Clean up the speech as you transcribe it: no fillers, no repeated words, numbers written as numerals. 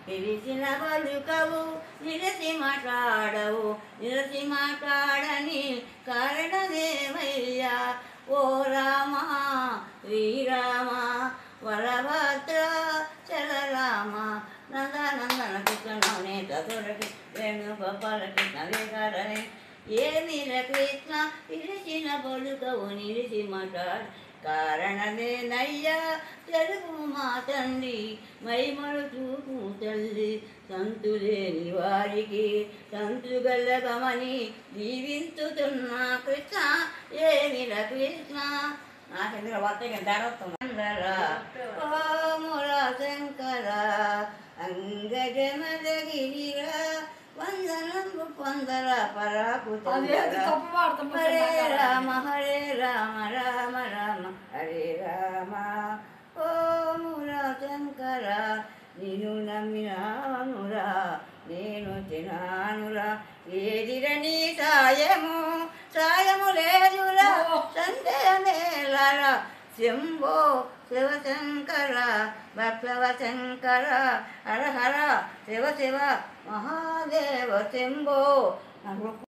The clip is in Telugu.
పిలిచిన పలుకవు నిలసి మాట్లాడవు నిలసి మాట్లాడని కారణమేమయ్యా ఓ రామ శ్రీరామ వరభద్ర చలరామ నందనందన కృష్ణనే తదురకి వేణుగోపాల కృష్ణ వేగాడని ఏమిల కృష్ణ పిలిచిన పలుకవు నిలిచి మాట్లాడు కారణమేనయ్యా తెలుగు మా తండ్రి మైమలు చూపు తల్లి సంతులేని వారికి సంతుగల్లగమని దీవించుతున్న కృష్ణ ఏమిల కృష్ణ నాకెందుకు వస్తాయి ధరవస్తుందరా ఓమురా శంకర అంగజమదగిరిరా వందనంబు పొందర పరాకుత హరే రామ రామ రామ హరే రామ ఓమురా శంకర నేను నమ్మినానురా నేను తినానురా ఏదిరని సాయము లేదురా సందేహమేలరా శంభో శివశంకర భక్తవ శంకర హర హర శివ శివ మహాదేవ శంభో